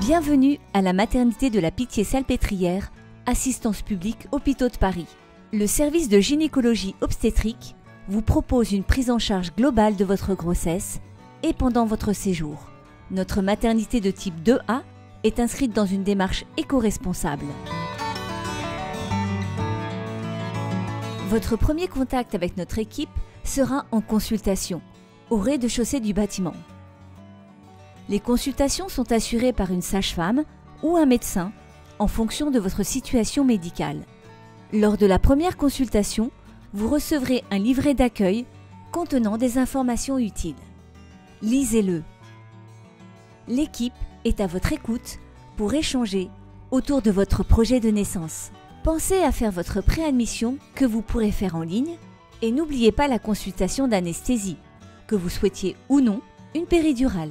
Bienvenue à la maternité de la Pitié-Salpêtrière, assistance publique Hôpitaux de Paris. Le service de gynécologie obstétrique vous propose une prise en charge globale de votre grossesse et pendant votre séjour. Notre maternité de type 2A est inscrite dans une démarche éco-responsable. Votre premier contact avec notre équipe sera en consultation, au rez-de-chaussée du bâtiment. Les consultations sont assurées par une sage-femme ou un médecin en fonction de votre situation médicale. Lors de la première consultation, vous recevrez un livret d'accueil contenant des informations utiles. Lisez-le. L'équipe est à votre écoute pour échanger autour de votre projet de naissance. Pensez à faire votre préadmission que vous pourrez faire en ligne et n'oubliez pas la consultation d'anesthésie, que vous souhaitiez ou non une péridurale.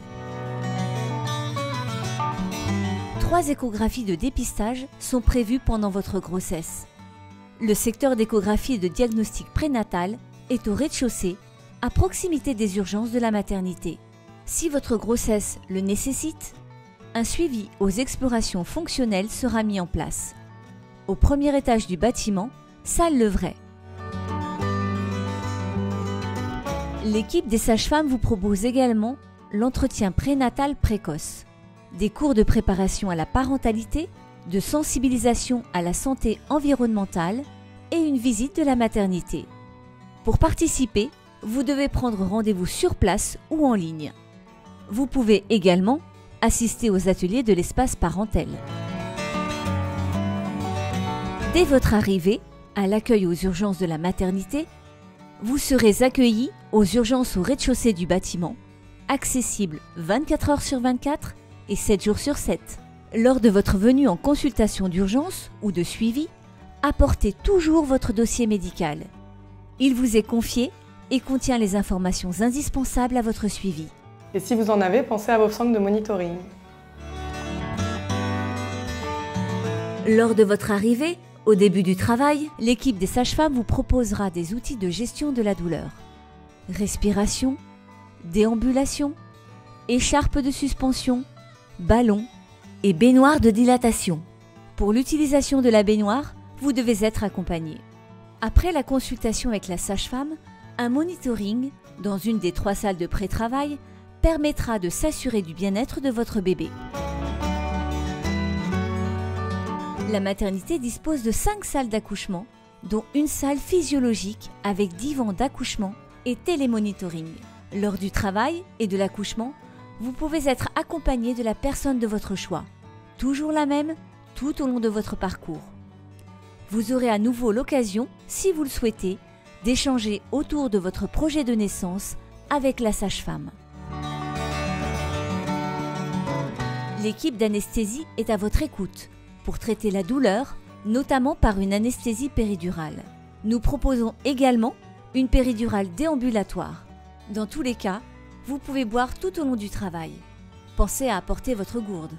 3 échographies de dépistage sont prévues pendant votre grossesse. Le secteur d'échographie et de diagnostic prénatal est au rez-de-chaussée, à proximité des urgences de la maternité. Si votre grossesse le nécessite, un suivi aux explorations fonctionnelles sera mis en place. Au premier étage du bâtiment, salle Levray. L'équipe des sages-femmes vous propose également l'entretien prénatal précoce, des cours de préparation à la parentalité, de sensibilisation à la santé environnementale et une visite de la maternité. Pour participer, vous devez prendre rendez-vous sur place ou en ligne. Vous pouvez également assister aux ateliers de l'espace parentel. Dès votre arrivée à l'accueil aux urgences de la maternité, vous serez accueillis aux urgences au rez-de-chaussée du bâtiment, accessibles 24 heures sur 24 et 7 jours sur 7. Lors de votre venue en consultation d'urgence ou de suivi, apportez toujours votre dossier médical. Il vous est confié et contient les informations indispensables à votre suivi. Et si vous en avez, pensez à vos centres de monitoring. Lors de votre arrivée, au début du travail, l'équipe des sages-femmes vous proposera des outils de gestion de la douleur. Respiration, déambulation, écharpe de suspension, ballon et baignoire de dilatation. Pour l'utilisation de la baignoire, vous devez être accompagné. Après la consultation avec la sage-femme, un monitoring dans une des 3 salles de pré-travail permettra de s'assurer du bien-être de votre bébé. La maternité dispose de 5 salles d'accouchement, dont une salle physiologique avec divan d'accouchement et télémonitoring. Lors du travail et de l'accouchement, vous pouvez être accompagné de la personne de votre choix, toujours la même tout au long de votre parcours. Vous aurez à nouveau l'occasion, si vous le souhaitez, d'échanger autour de votre projet de naissance avec la sage-femme. L'équipe d'anesthésie est à votre écoute pour traiter la douleur, notamment par une anesthésie péridurale. Nous proposons également une péridurale déambulatoire. Dans tous les cas, vous pouvez boire tout au long du travail. Pensez à apporter votre gourde.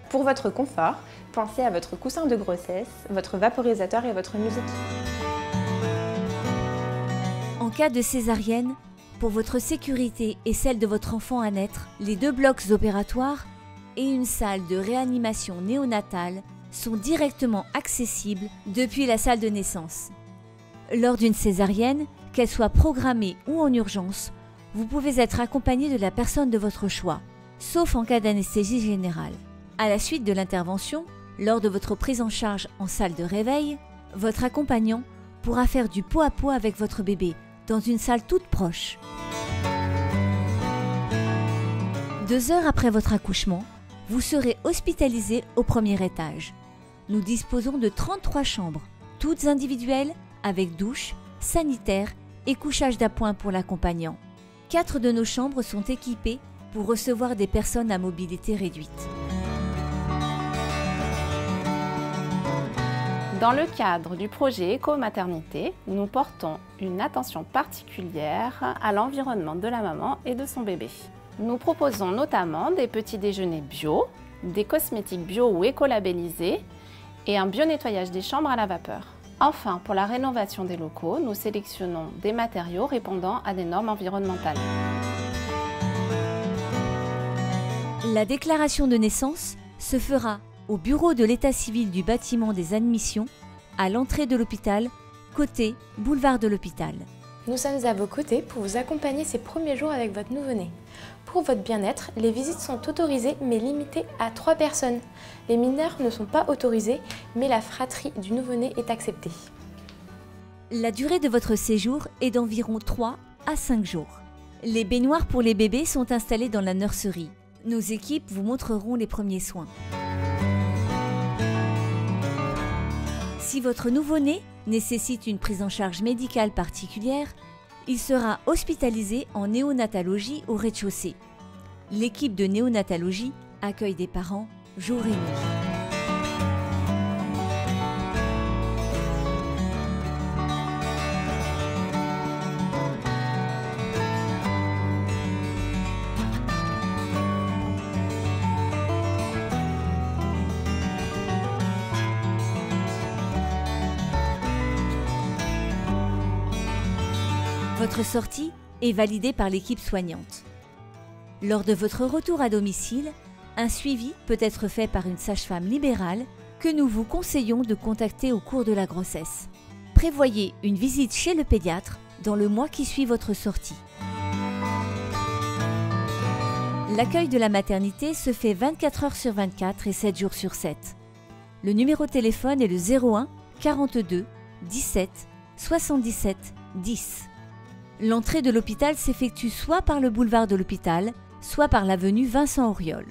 Pour votre confort, pensez à votre coussin de grossesse, votre vaporisateur et votre musique. En cas de césarienne, pour votre sécurité et celle de votre enfant à naître, les 2 blocs opératoires et une salle de réanimation néonatale sont directement accessibles depuis la salle de naissance. Lors d'une césarienne, qu'elle soit programmée ou en urgence, vous pouvez être accompagné de la personne de votre choix, sauf en cas d'anesthésie générale. À la suite de l'intervention, lors de votre prise en charge en salle de réveil, votre accompagnant pourra faire du pot à pot avec votre bébé dans une salle toute proche. 2 heures après votre accouchement, vous serez hospitalisé au premier étage. Nous disposons de 33 chambres, toutes individuelles, avec douche, sanitaire et couchage d'appoint pour l'accompagnant. 4 de nos chambres sont équipées pour recevoir des personnes à mobilité réduite. Dans le cadre du projet Éco-maternité, nous portons une attention particulière à l'environnement de la maman et de son bébé. Nous proposons notamment des petits déjeuners bio, des cosmétiques bio ou écolabellisés et un bio-nettoyage des chambres à la vapeur. Enfin, pour la rénovation des locaux, nous sélectionnons des matériaux répondant à des normes environnementales. La déclaration de naissance se fera au bureau de l'état civil du bâtiment des admissions, à l'entrée de l'hôpital, côté boulevard de l'hôpital. Nous sommes à vos côtés pour vous accompagner ces premiers jours avec votre nouveau-né. Pour votre bien-être, les visites sont autorisées mais limitées à 3 personnes. Les mineurs ne sont pas autorisés, mais la fratrie du nouveau-né est acceptée. La durée de votre séjour est d'environ 3 à 5 jours. Les baignoires pour les bébés sont installées dans la nurserie. Nos équipes vous montreront les premiers soins. Si votre nouveau-né nécessite une prise en charge médicale particulière, il sera hospitalisé en néonatologie au rez-de-chaussée. L'équipe de néonatologie accueille des parents jour et nuit. Votre sortie est validée par l'équipe soignante. Lors de votre retour à domicile, un suivi peut être fait par une sage-femme libérale que nous vous conseillons de contacter au cours de la grossesse. Prévoyez une visite chez le pédiatre dans le mois qui suit votre sortie. L'accueil de la maternité se fait 24 heures sur 24 et 7 jours sur 7. Le numéro de téléphone est le 01 42 17 77 10. L'entrée de l'hôpital s'effectue soit par le boulevard de l'hôpital, soit par l'avenue Vincent Auriol.